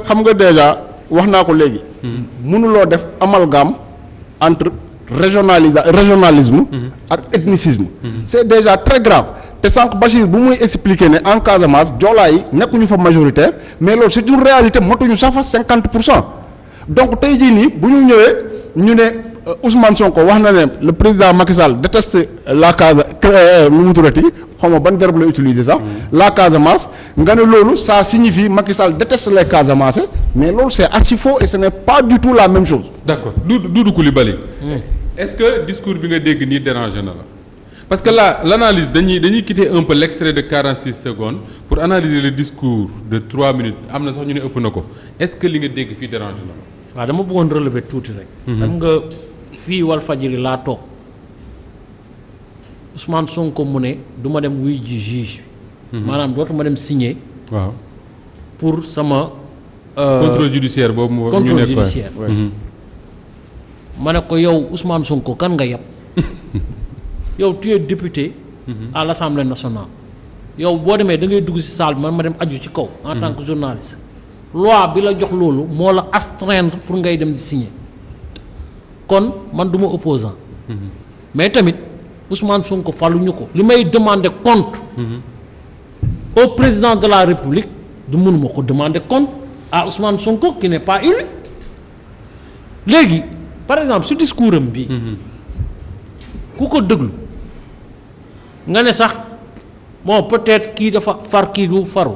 xam nga déjà wax naa ko léegi. mënuloo def amalgame entre régionalisme. ak ethnicisme. c'est déjà très grave te sànq Bachir bu muy expliquer ne en Casamance joolaa yi nekkuñu fa majoritaire mais loolu c'est une réalité motuñu sax fa 50%. donc tey jii nii bu ñu ñëwee ñu ne Ousmane Sonko wax na ne le président Macky Sall déteste la nu mu tuddati xaw ma ban verbe la utiliser sax. la Casamance nga ne loolu ça signifie Macky Sall déteste les Casamançais mais loolu c'est archi faux et ce n'est pas du tout la même chose. d'accord Doudou Coulibaly. est-ce que discours bi nga dégg nii dérangé na la parce que là l'analyse dañuy quitter un peu l'extrait de 46 secondes pour analyser le discours de 3 minutes am na sax ñu ne ëpp na ko est-ce que li nga dégg fii dérangé na la. waaw dama bëggoon relever tuuti rek. xam nga fii Walfadjri laa toog Ousmane Sonko mu ne du ma dem wuy ji juge bi. maanaam dootuma dem signer. waaw pour sama. contrôle judiciaire boobu ñu nekk contrôle judiciaire. ma ne ko yow Ousmane Sonko kan nga yab yow tu es député. à l'Assemblée nationale. yow boo demee da ngay dugg ci salle bi man ma dem aju ci kaw. en tant que journaliste. loi bi la jox loolu moo la astreindre pour ngay dem di signer kon man du ma opposant mais tamit Ousmane Sonko faluñu ko li may demander compte au président de la République du mënuma ko demander compte à Ousmane Sonko qui n'est pas élu léegi par exemple su discours am bii ku ko déglu nga ne sax bon peut-être kii dafa far kii du faru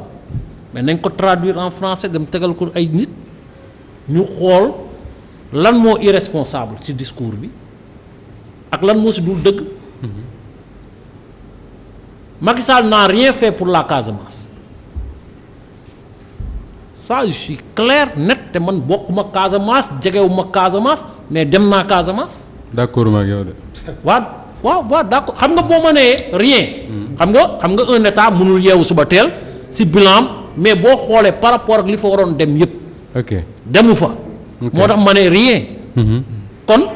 mais nañ ko traduire en français dem tegal ko ay nit ñu xool lan moo irresponsable ci discours bi ak lan moo si dul dëgg. Macky Sall n'a rien fait pour la Casamance ça je suis clair net te man bokkuma Casamance jegewuma Casamance mais dem naa Casamance. d'accord ma ak yow de. waaw d'accord xam nga boo ma nee rien. xam nga un état mënul yeewu suba teel si bilan mais boo xoolee par rapport ak li fa waroon dem yëpp. ok demu fa. moo tax ma ne rien. kon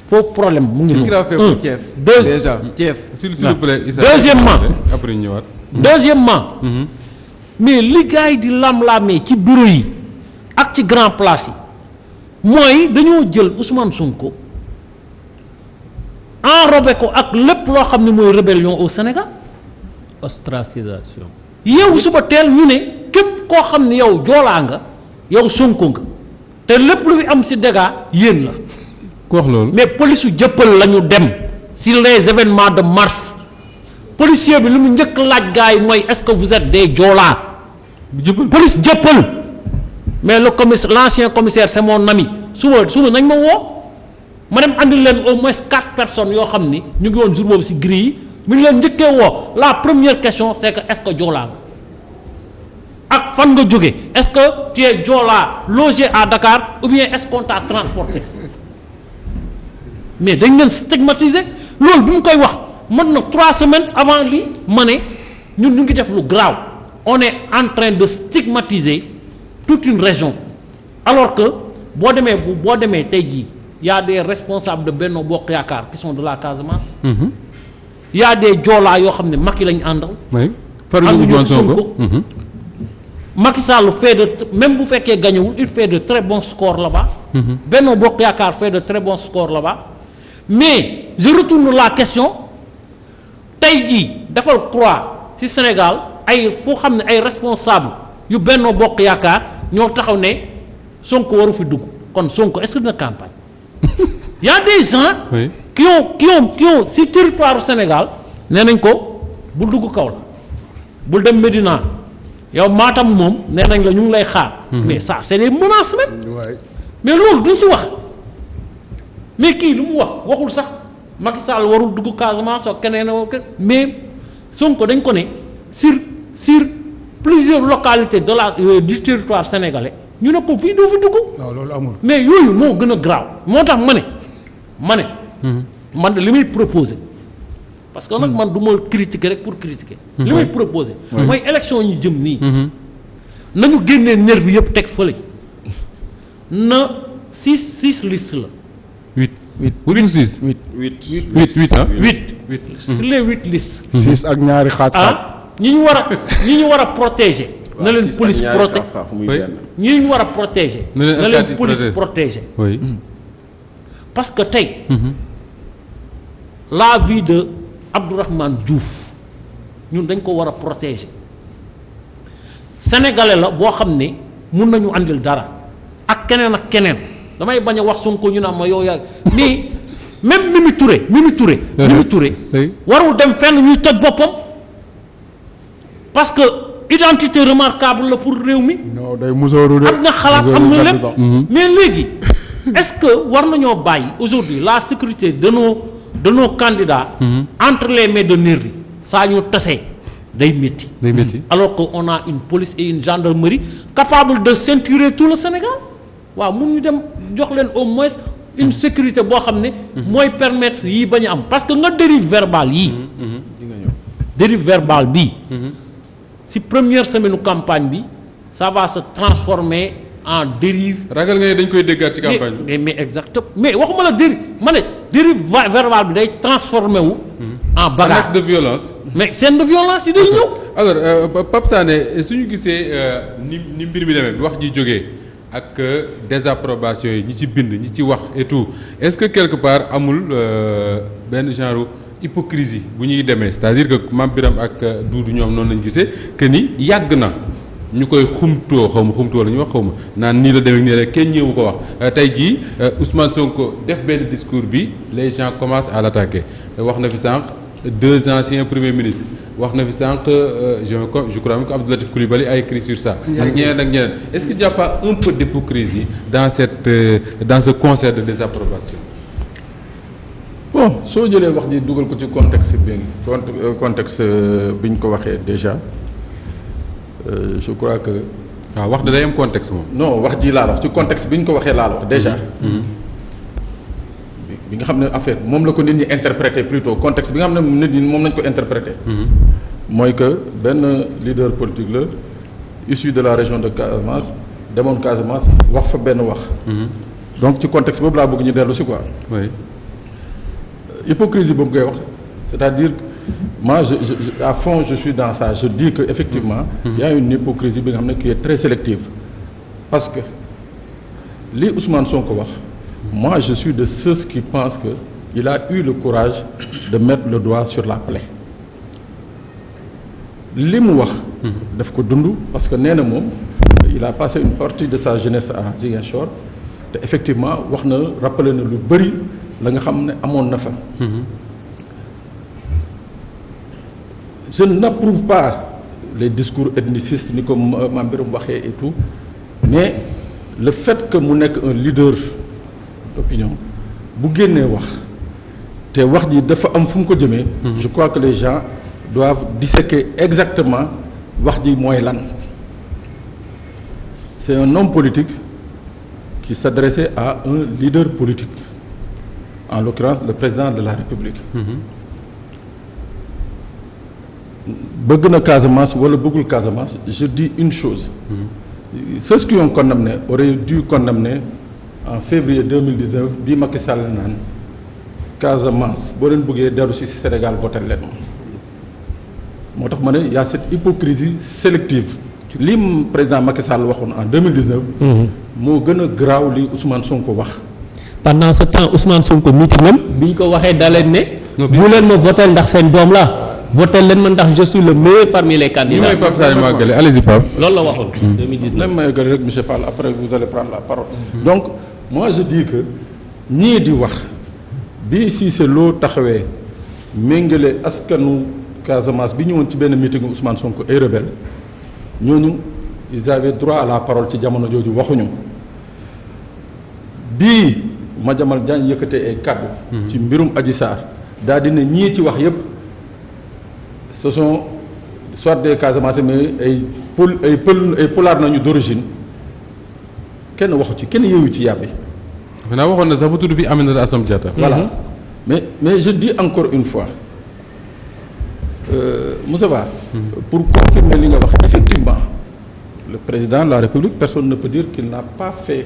foofu problème mu ngi noonu. Thiès déjà Thiès. s'il vous plaît Issa deuxièmement après ñëwaat. deuxièmement. mais li gars yi di lam-lamee ci bureau yi ak ci grand place yi mooy dañoo jël Ousmane Sonko enrobé ko ak lépp loo xam ne mooy rébellion au Sénégal. ostracisation. yow suba teel ñu ne képp koo xam ne yow joolaa nga yow Sonko nga te lépp lu fi am ci dégâts yéen la. ku wax loolu. mais police su jëppal la ñu dem si les événements de mars policier bi li mu njëkk laaj gars yi mooy est-ce que vous êtes des joolaa. jëppal police jëppal mais le commissaire l'ancien commissaire c'est mon ami suba nañ ma woo ma dem andil leen au moins 4 personnes yoo xam ni ñu ngi woon jour boobu ci grille yi mu ngi leen njëkkee woo la première question c'est que est-ce que joolaa nga ak fan nga jóge est-ce que tu es joolaa logé à Dakar ou bien est-ce qu'on t'a transporté mais dañ leen stigmatiser loolu bi mu koy wax mën na 3 semaines avant lii ma ne ñun ñu ngi def lu grave on est en train de stigmatiser toute une région alors que boo demee tey jii y a des responsables de Benno Bokk Yaakaar qui sont de la Casamance. y a des joolaa yoo xam ne Macky lañu àndal. oui Ousmane Sonko. Macky Sall fait de même bu fekkee gañewul il fait de très bons scores là-bas. Benno Bokk Yaakaar fait de très bons scores là-bas mais je retourne la question tey jii defal croix ci Sénégal ay foo xam ne ay responsable yu Benno Bokk Yaakaar ñoo taxaw ne Sonko waru fi dugg kon Sonko est-ce que dina campagne y a des gens. oui qui ont ci territoire Sénégal nee nañ ko bul dugg kaw la bul dem Médina yow Matam moom nee nañ la ñu ngi lay xaar. mais ça c'est des menaces même. mais loolu duñ ci wax mais kii lu mu waxul sax Macky Sall warul dugg Casamance ak keneen mais Sonko dañ ko ne sur plusieurs localités de la du territoire sénégalais ñu ne ko fii doo fi dugg. non loolu amul. mais yooyu moo gën a grave moo tax ma ne. man li may proposer parce que nag man du ma critiquer rek pour critiquer. li may proposer. mooy élection ñu jëm nii. nañu génnee nervi yëpp teg fële na 6 listes la 8 ou 6 8 ah 8 sur les 8 listes. 6 ak ñaari xaaj. ñi ñu war a protéger. na leen police protéger ñi ñu war a protéger. na leen police protéger. oui. parce que tey. la vie de Abdourahmane Diouf ñun dañ ko war a protéger sénégalais la boo xam ne mun nañu àndil dara ak keneen damay bañ a wax Sonko ñu naan ma yow yaa mais même Mimi Touré warul dem fenn ñuy toj boppam parce que identité remarquable la pour réew mi. non day musóoru de. am na xalaat am na lépp mais léegi est-ce que war nañoo bàyyi aujourd'hui la sécurité de nos candidats. entre les mains de nervis saa ñu tasee day métti. alors que on a une police et une gendarmerie capable de ceinturer tout le Sénégal waaw mun ñu dem jox leen au moins une sécurité boo xam ne. mooy permettre yii bañ a am parce que nga dérive verbale yii. dérive verbale bii. si première semaine campagne bi ça va se transformer en dérive. ragal nga ne dañ koy déggaat ci campagne bi. mais exactement mais waxuma la dérive ma ne dérive verbale bi day transformé wu. en bagarre acte de violence. mais scène de violence yi day ñëw. alors Pape Sané suñu gisee ni mbir mi demee wax ji jógee ak désapprobation yi ñi ci bind ñi ci wax et tout est-ce que quelque part amul benn genre hypocrisie bu ñuy demee c'est-à-dire que Mame Birame ak Doudou ñoom noonu lañu gisee que ni yàgg na ñu koy xumtoo la ñuy wax xaw ma naan nii la demee nii rek kenn ñëwu ko wax tey jii Ousmane Sonko def benn discours bi les gens commencent à l'attaquer wax na fi sànq 2 anciens premiers ministres wax na fi sànq je crois même que Abdou Latif Coulibaly a écrit sur ça. ak ñeneen est-ce qu'il n'y a pas un peu d'hypocrisie dans ce concert de désapprobation. bon soo jëlee wax ji dugal ko ci contexte bi ñu ko waxee déjà je crois que. waaw wax da day am contexte moom. non wax ji laa wax ci contexte bi ñu ko waxee laa wax déjà. bi nga xam ne affaire moom la ko nit ñi interpréter plutôt contexte bi nga xam ne nit ñi moom nañ ko interpréter. mooy que benn leader politique la issu de la région de Casamance demoon Casamance wax fa benn wax. donc ci contexte boobu laa bëgg ñu dellu si quoi. oui. hypocrisie boobu ngay wax c'est-à-dire moi je à fond je suis dans ça je dis que effectivement il y a une hypocrisie bi nga xam ne qui est très sélective parce que li Ousmane Sonko wax moi je suis de ceux qui pensent que il a eu le courage de mettre le doigt sur la plaie li mu wax daf ko dund parce que nee na moom il a passé une partie de sa jeunesse à Ziguinchor te effectivement wax na rappelé na lu bëri la nga xam ne amoon na fa. Je n'approuve pas les discours ethnicistes ni ko Mame Birame waxee et tout mais le fait que mu nekk un leader d'opinion bu génnee wax te wax ji dafa am fu mu ko jëmee. je crois que les gens doivent disséquer exactement wax ji mooy lan. C'est un homme politique qui s'adressait à un leader politique. En l'occurrence le président de la République. bëgg na Casamance wala bëggul Casamance je dis une chose. Ceux qui ont condamné auraient dû condamner en février 2019 bii Macky Sall naan Casamance boo leen bëggee dellu si Sénégal voté leen moo tax ma ne y a cette hypocrisie sélective li président Macky Sall waxoon en 2019. moo gën a garaaw li Ousmane Sonko wax. pendant ce temps Ousmane Sonko miti même bi ñu ko waxee da leen ne bu leen ma voter ndax seen doom la voter leen ma ndax je suis le meilleur parmi les candidats. Pape Sané Maguette allez-y Pape. loolu la waxoon 2019. même ma yeggali rek monsieur Fall après vous allez prendre la parole. donc moi je dis que ñii di wax bi Cissé Lo taxawee méngale askanu Casamance bi ñëwoon ci benn meeting Ousmane Sonko ay rebelle ñooñu ils avaient droit à la parole ci jamono jooju waxuñu bii Madiambal Diagne yëkkatee ay kàddu ci mbirum Adji Sarr daal di ne ñii ci wax yépp ce sont soit des Casamance mais ay pulaar nañu d'origine kenn waxu ci kenn yeewu ci yàbbi. maintenant waxoon na sax bu tudd fi Aminata Assome Diatta. voilà mais je dis encore une fois Moussa Ba. pour confirmer li nga wax effectivement le président de la République personne ne peut dire qu'il n'a pas fait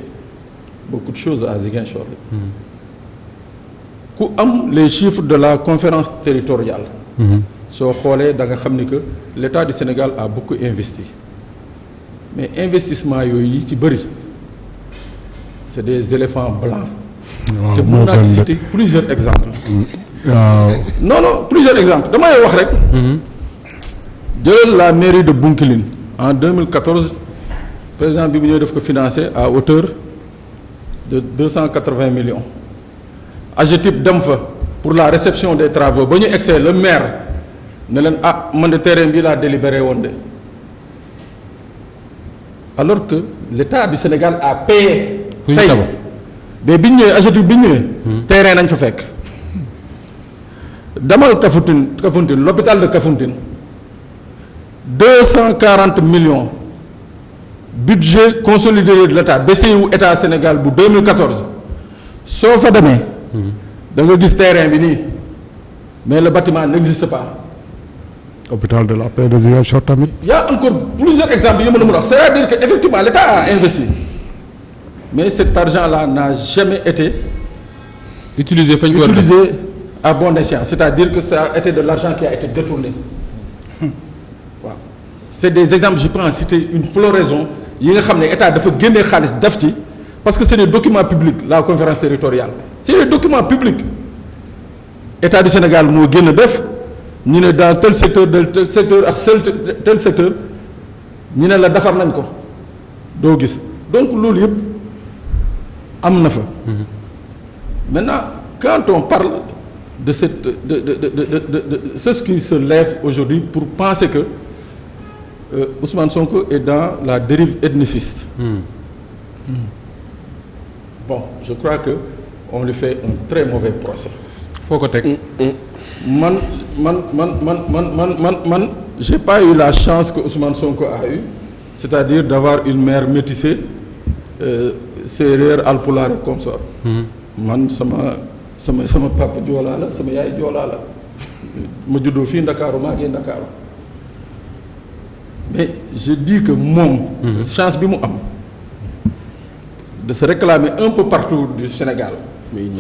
beaucoup de choses à Ziguinchor. ku am les chiffres de la conférence territoriale. soo xoolee da nga xam ni que l'État du Sénégal a beaucoup investi mais investissement yooyu yi ci bëri c'est des éléphants blancs. te mën naa ci citer plusieurs exemples. non plusieurs exemples damay wax rek. jëlal la mairie de Bounkiling en 2014 président bi mu ñëw def ko financé à hauteur de 280 millions. AGETIP dem fa pour la réception des travaux ba ñu egsee le maire ne leen man de terrain bi laa délibéré woon de alors que l'État du Sénégal a payé. fay mais bi ñu ñëwee AGETIP bi ñu ñëwee. terrain nañ fa fekk. demal Kafountine l'hôpital de Kafountine 240 millions budget consolidé de l'État BCI État Sénégal bu 2014 soo fa demee. da nga gis terrain bi nii mais le bâtiment n'existe pas. hôpital de la Paix de Ziguinchor tamit. Il y a encore plusieurs exemples yu mën a mën a wax c'est-à-dire que effectivement l'État a investi mais cet argent-là n'a jamais été utilisé à bon escient c'est-à-dire que ça a été de l'argent qui a été détourné waaw c'est des exemples je peux en citer une floraison yi nga xam ne État dafa génnee xaalis def ci parce que c'est des documents publics la conférence territoriale c'est des documents publics État du Sénégal moo génn def ñu ne dans tel secteur de tel secteur ak tel secteur ñu ne la defar nañ ko doo gis donc loolu yëpp am na fa. Maintenant quand on parle de cette de ce qui se lève aujourd'hui pour penser que Ousmane Sonko est dans la dérive ethniciste. Bon je crois que on lui fait un très mauvais procès. foo ko teg. man j'ai pas eu la chance que Ousmane Sonko a eu c'est-à-dire d'avoir une mère métissée séeréer alpulaar et consort. man sama papa joolaa la sama yaay joolaa la ma juddoo fii Ndakaaru maa ngi Ndakaaru mais je dis que moom. chance bi mu am de se réclamer un peu partout du Sénégal.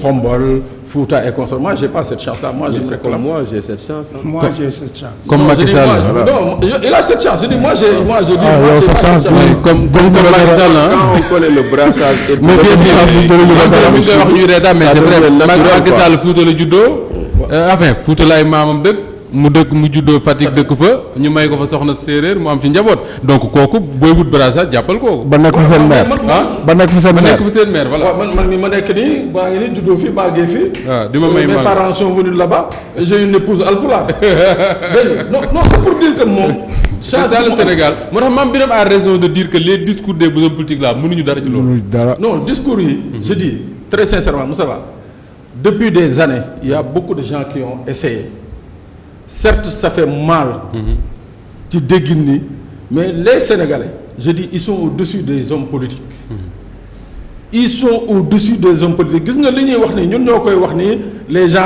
Khombol, Fouta et consort. Moi, j'ai pas cette chance-là. Moi, je réclame. Moi, j'ai cette chance. Hein. Moi, j'ai cette chance. Comme Macky Sall. Non, il a cette chance. Je dis, moi, j'ai cette chance. Comme Macky Sall. Quand on connaît le brassage. Mais bien sûr, mais c'est vrai. Macky Sall Fouta la juddoo. Enfin, Fouta la ay maamam dëkk. mu dëkk mu juddoo Fatick dëkk fa ñu may ko fa soxna séeréer mu am ci njaboot donc kooku booy wut brassard jàppal kooku. ba nekk fa seen maire ba nekk fa seen maire voilà. man mi ma nekk nii baa ngi nii juddoo fii màggee fii. waaw di ma may mes parents sont venus là-bas j'ai une épouse alpulaar. non c'est pour dire que moom. c'est ça le Sénégal moo tax Mame Birame a raison de dire que les discours des hommes politiques là mënuñu dara ci loolu. non discours yi. je dis très sincèrement Moussa Ba depuis des années il y a beaucoup de gens qui ont essayé. Certes, ça fait mal. ci déggin ni mais les Sénégalais je dis ils sont au-dessus des hommes politiques. Ils sont au-dessus des hommes politiques gis nga li ñuy wax ni ñun ñoo koy wax ni les gens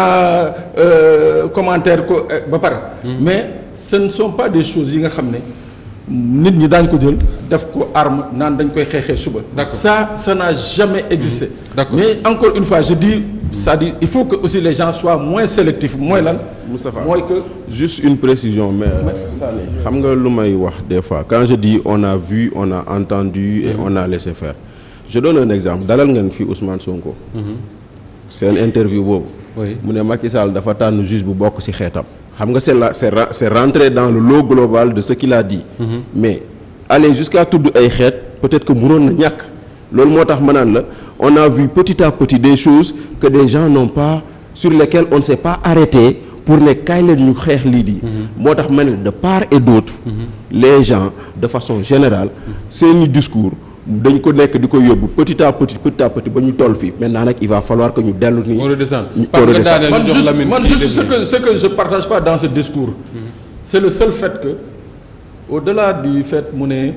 commentaires ko ba pare. mais ce ne sont pas des choses yi nga xam ne nit ñi daañ ko jël def ko arme naan dañ koy xeexee suba. D'accord. Ça n'a jamais existé. D'accord. Mais encore une fois je dis c'est-à-dire il faut que aussi les gens soient moins sélectifs mooy lan. Moustapha mooy que juste une précision mais xam nga lu may wax des fois quand je dis on a vu on a entendu et on a laissé faire je donne un exemple dalal ngeen fi Ousmane Sonko. seen interview boobu. oui mu ne Macky Sall dafa tànn juge bu bokk ci xeetam. xam nga c'est rentré dans le lot global de ce qu'il a dit. mais aller jusqu'à tudd ay xeet peut-être que mënoon na ñàkk loolu moo tax ma naan la on a vu petit à petit des choses que des gens n'ont pas sur lesquelles on ne s'est pas arrêté pour ne kaay leen ñu xeex lii di. moo tax ma ne de part et d'autre. les gens de façon générale seeni discours dañ ko nekk di ko yóbbu petit à petit ba ñu toll fii maintenant nag il va falloir que ñu dellu nii. on redescend man juste ce que je partage pas dans ce discours. c'est le seul fait que au-delà du fait mu ne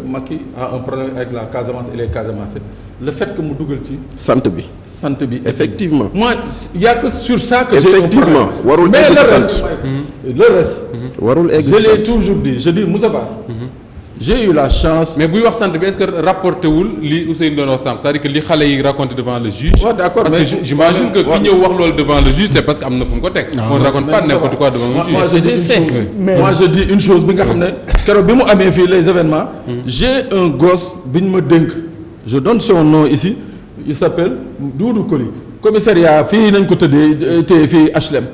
Macky a un problème avec la Casamance et les Casamançais le fait que mu dugal ci. sant bi effectivement. moi il y a que sur ça que j'ai un problème. effectivement warul egg mais ci sant. le reste. warul egg ci je sant. l'ai toujours dit je dis Moussa Ba. j'ai eu la chance. mais buy wax sant bi est-ce que rapporté wul li Ousseynou doon wax sànq c'est-à-dire que li xale yi raconté devant le juge. Ouais, d'accord, parce mais que j'imagine que ki ñëw wax loolu devant le juge c'est parce que am na fu mu ko teg. on ne raconte pas n'importe quoi devant le juge. moi je dis une chose bi nga xam ne keroog bi mu amee fii les événements. j'ai un gosse bi ñu ma dénk. je donne son nom ici il s'appelle Doudou Koli. commissariat fii nañ ko tëddee téye fii HLM.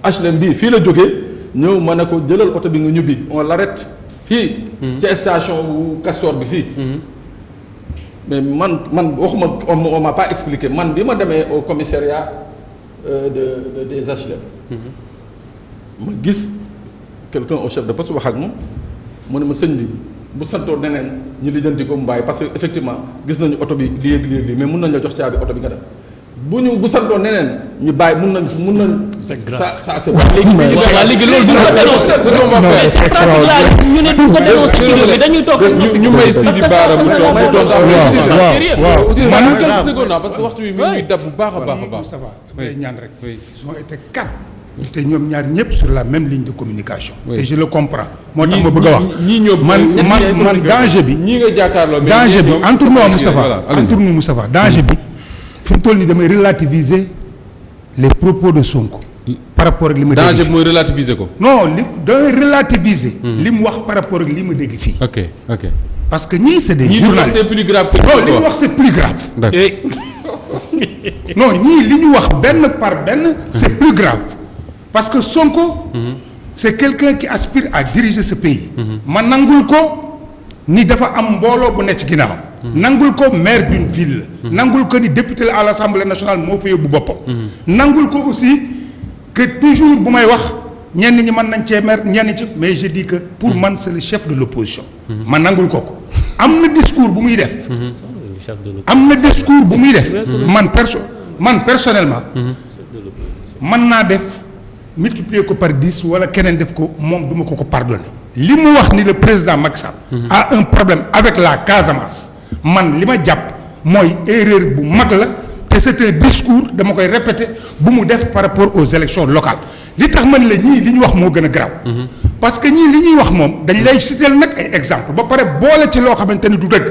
HLM bii fii la jógee ñëw ma ne ko jëlal oto bi nga ñubbi on l'arrête fii. ci station bu Castor bi fii. mais man waxuma on m'a pas expliqué man bi ma demee au commissariat des HLM. ma gis quelqu'un au chef de poste wax ak moom mu ne ma sëñ bi bu santoo neneen ñu lijjanti ko mu bàyyi parce que effectivement gis nañu oto bi lii mais mun nañ la jox caabi oto bi nga dem. bu santoo neneen ñu bàyyi mun nañ. c'est grave ça c'est vrai. léegi loolu du ko dénoncer. c'est extraordinaire. ñu ne du ko dénoncer ci réew mi dañuy toog. ñu may Sidi Bara mu toog mu doon waaw aussi man quelques secondes parce que waxtu bi mi ngi dab bu baax a baax a baax. Moustapha damay ñaan rek. ils ont été 4. te ñoom ñaar ñëpp sur la même ligne de communication. te je le comprends. moo tax ma bëgg a wax ñii ñoom man danger bi. ñii nga jàkkaarloo mais danger bi entoure-nous Moustapha voilà entoure-nous Moustapha danger bi. fi mu toll nii damay relativiser les propos de Sonko. par rapport ak li ma dégg danger bi mooy relativiser ko. non damay relativiser. li mu wax par rapport ak li ma dégg fii. ok. parce que ñii c'est des ñii journalistes c'est plus grave que non li ñu wax c'est plus grave. non ñii li ñu wax benn par benn c'est plus grave parce que Sonko. c'est quelqu'un qui aspire à diriger ce pays. ma nangul ko ni dafa am mbooloo bu nekk ci ginnaaw. nangul ko maire d'une ville la. nangul ko ni député la à l'Assemblée nationale moo fa yóbbu boppam. nangul ko aussi que toujours bu may wax ñenn ñi mën nañ cee mer ñenn ci mais je dis que pour man c'est le chef de l'opposition. ma nangul ko am na discours bu muy def. am na discours bu muy def. man personnellement. mën naa def multiplier ko par 10 wala keneen def ko moom duma ko pardonner. li mu wax ni le président Macky Sall a un problème avec la Casamance man li ma jàpp mooy erreur bu mag la te c'est un discours dama koy répéter bu mu def par rapport aux élections locales li tax man la ñii li ñu wax moo gën a garaaw parce que ñii li ñuy wax moom dañ lay citer nag ay exemple ba pare boole ci loo xamante ni du dëgg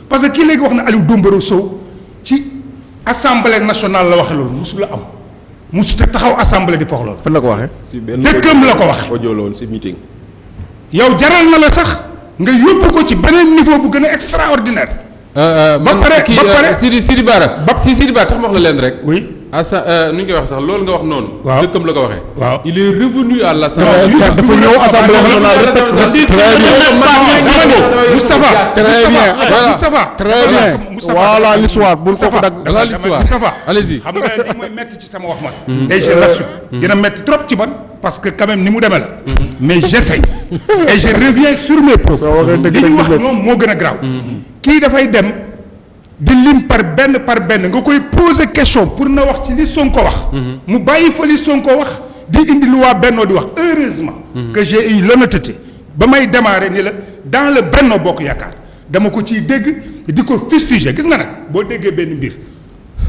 parce que kii léegi wax na Aliou Dombaro Sow ci assemblée nationale la waxe loolu musu la am musu te taxaw assemblée di fox loolu fan la ko waxee. si benn dëkkam la ko wax audio la woon si meeting. yow jaral na la sax nga yóbbu ko ci beneen niveau bu gën a extraordinaire. ba pare Sidi Bara. Sidi Bara tax ma wax la leen rek. oui nu ñu koy wax sax loolu nga wax noonu. waaw dëkkam la ko waxee. waaw il est revenu à l'Assemblée. dafa ñëw assemblée Moustapha très bien voilà l'histoire bul ko dag da nga l'histoire Moustapha allez-y. xam nga li mooy metti ci sama wax man. et je l'assume. dina metti trop ci man parce que quand même ni mu demee la. mais j'essaie et je reviens sur mes propos. li ñu wax moom moo gën a garaaw. kii dafay dem di lim par benn nga koy poser question pour na wax ci li Sonko wax. mu bàyyi fa li Sonko wax di indi lu waa Benno di wax heureusement. que j'ai eu l'honnêteté ba may démarrer ni la dans le Benno Bokk Yaakaar dama ko ciy dégg di ko fustiger gis nga nag boo déggee benn mbir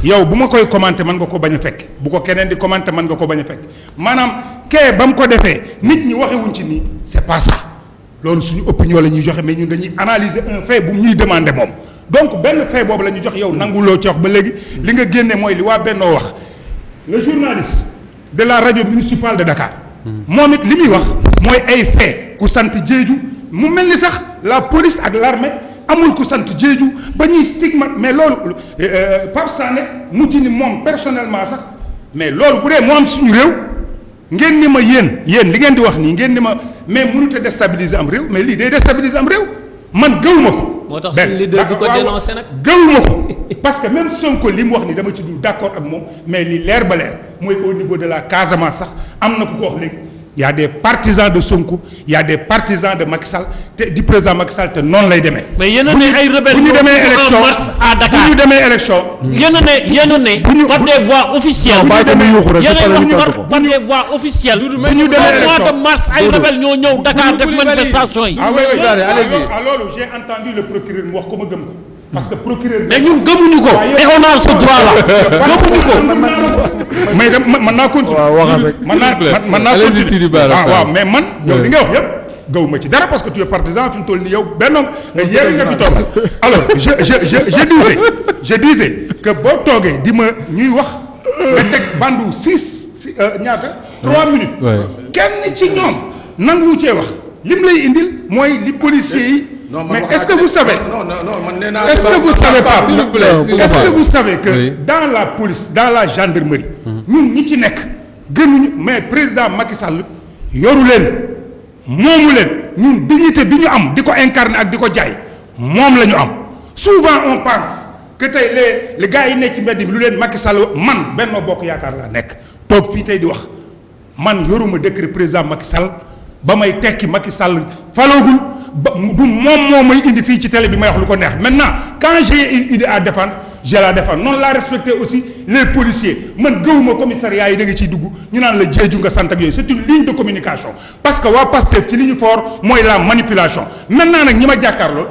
yow bu ma koy commenter mën nga ko bañ a fekk bu ko keneen di commenter mën nga ko bañ a fekk maanaam kee ba mu ko defee nit ñi waxewuñ ci nii c'est pas ça loolu suñu opinion la ñuy joxe mais ñun dañuy analyser un fait bu ñuy demander moom donc benn fait boobu la ñu jox yow nanguloo ci wax ba léegi li nga génne mooy li waa Bennoo wax le journaliste de la radio municipale de Dakar moom it li muy wax mooy ay fait ku sant Diédhiou mu mel ni sax la police ak l'armée amul ku sant Diédhiou ba ñuy stigmate mais loolu Pape Sané mujj ni moom personnellement sax mais loolu bu dee moo am suñu réew ngeen ni ma yéen li ngeen di wax nii ngeen ni ma mais mënut a déstabiliser am réew mais lii day déstabiliser am réew man gëwuma ko. moo tax suñu leader di ko dénoncer nag. gëwuma ko parce que même Sonko li mu wax ni dama ci dul d'accord ak moom mais li leer ba leer mooy au niveau de la Casamance sax am na ku ko wax léegi y a des partisans de Sonko y a des partisans de Macky Sall te du président Macky Sall te noonu lay demee. mais yéen a ne ay rebelles bu ñu demee élection en mars à Dakar bu ñu demee élection. yéen a ne par des voies officielles. bàyyi ko mu yuuxu rek yéen a ñu wax tontu ko. par des voies officielles. bu ñu demee élection mois de mars ay rebelles ñoo ñëw Dakar def manifestation yi. ah oui oui allez-y. loolu j'ai entendu le procureur mu wax ko ma gëm ko parce que procureur. mais ñun gëmuñu ko. et on a ce droit là gëmuñu ko. mais mën naa continuer. waaw waxal rek. mën naa allez-y Sidi Bara. waaw mais man yow li nga wax yëpp gawuma ci dara parce que tu es partisan fi mu toll nii yow benn nga yéegi nga fi toogal alors je disais que boo toogee di ma ñuy wax nga teg bandu 3 minutes kenn ci ñoom nangu cee wax lim lay indil mooy li policiers yi mais est-ce que vous savez est-ce que vous savez pas est-ce que vous savez que dans la police dans la gendarmerie ñun ñi ci nekk gënuñu mais président Macky Sall yoru leen moomu leen ñun dignité bi ñu am di ko incarner ak di ko jaay moom la ñu am souvent on pense que tey les gars yi nekk ci mbedd bi lu leen Macky Sall man Benno Bokk Yaakaar laa nekk toog fii tey di wax man yoruma décret président Macky Sall ba may tekki Macky Sall faloogul ba du moom moo may indi fii ci télé bi may wax lu ko neex maintenant quand j'ai une idée à défendre je la défends noonu laa respecté aussi les policiers man gëwuma commissariat yi da nga ciy dugg ñu naan la jeeju nga sant ak yooyu c'est une ligne de communication parce que waa Pastef ci li ñu fort mooy la manipulation maintenant nag ñi ma jàkkaarloo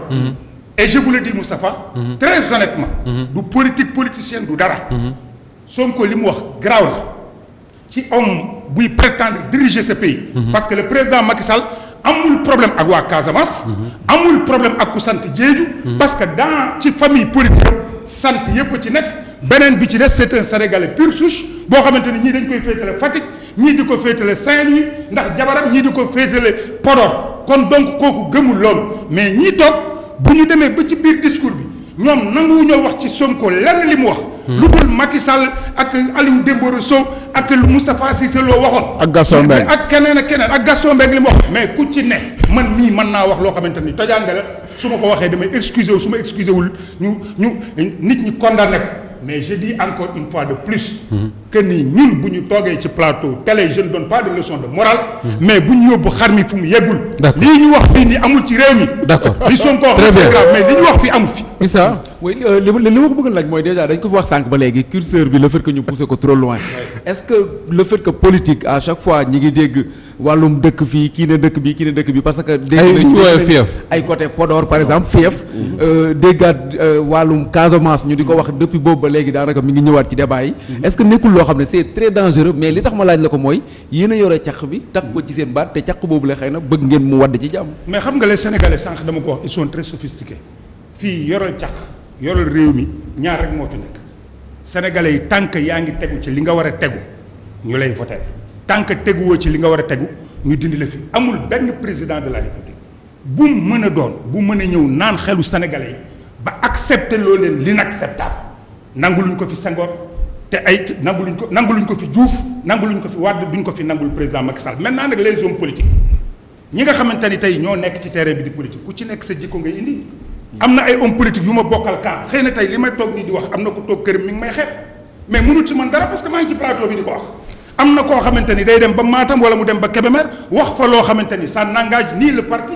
et je vous le dis Moustapha très honnêtement du politique politicienne du dara Sonko li mu wax garaaw la ci homme buy prétendre diriger ce pays parce que le président Macky Sall amul problème ak waa Casamance amul problème ak ku sant Diédhiou parce que dans ci famille politique sant yëpp ci nekk beneen bi ci des c'est un Sénégalais pure souche boo xamante ni ñii dañ koy féetale Fatick ñii di ko féetale Saint-Louis ndax jabaram ñii di ko féetale Podor kon donc kooku gëmul loolu mais ñii toog bu ñu demee ba ci biir discours bi ñoom nanguwuñoo wax ci Sonko lenn li mu wax lu dul Macky Sall ak Aliou Dembourou Sow ak lu Moustapha Cissé Lo waxoon ak Gaston Mbengue ak keneen ak keneen ak Gaston Mbengue li mu wax mais ku ci ne man mii mën naa wax loo xamante ni tojaange la su ma ko waxee damay excusé wu su ma excusé wul ñu nit ñi condamné ko mais je dis encore une fois de plus que ni ñun bu ñu toogee ci plateau télé je ne donne pas de leçon de morale mais bu ñu yóbbu xar mi fu mu yeggul lii ñu wax fii nii amul ci réew mi d'accord li Sonko wax c'est grave mais li ñu wax fii amul fi Issa oui li ma ko bëgg laaj mooy déjà dañ ko fi wax sànq ba léegi curseur bi le fait que ñu poussé ko trop loin est-ce que le fait que politique à chaque fois ñi ngi dégg wàllum dëkk fii kii ne dëkk bi parce que dégg nañu ay côté Podor par exemple fief déggaat wàllum Casamance ñu di ko wax depuis boobu ba léegi daanaka mi ngi ñëwaat ci débat yi est-ce que nekkul loo xam ne c'est très dangereux mais li tax ma laaj la ko mooy yéen a yore caq bi takk ko ci seen baat te caq boobu la xëy na bëgg ngeen mu wadd ci jàmm mais xam nga les Sénégalais sànq dama ko wax ils sont très sophistiqués fii yoral caq yoral réew mi ñaar rek moo fi nekk Sénégalais yi tant que yaa ngi tegu ci li nga war a tegu ñu lay voter tant que teguwoo ci li nga war a tegu ñu dindi la fi amul benn président de la République bu mën a doon bu mën a ñëw naan xelu Sénégalais yi ba accepter loo leen l'inacceptable nanguluñ ko fi Senghor te ay nanguluñ ko fi Diouf nanguluñ ko fi Wade duñ ko fi nangul président Macky Sall maintenant nag les hommes politiques ñi nga xamante ni tey ñoo nekk ci terrain bi di politique ku ci nekk sa jikko ngay indi am na ay hommes politiques yu ma bokkal camp xëy na tey li may toog nii di wax am na ko toog këram mi ngi may xeeb mais mënul ci man dara parce que maa ngi ci plateau bi di ko wax am na koo xamante ni day dem ba Matam wala mu dem ba Kébémer wax fa loo xamante ni ça n'engage ni le parti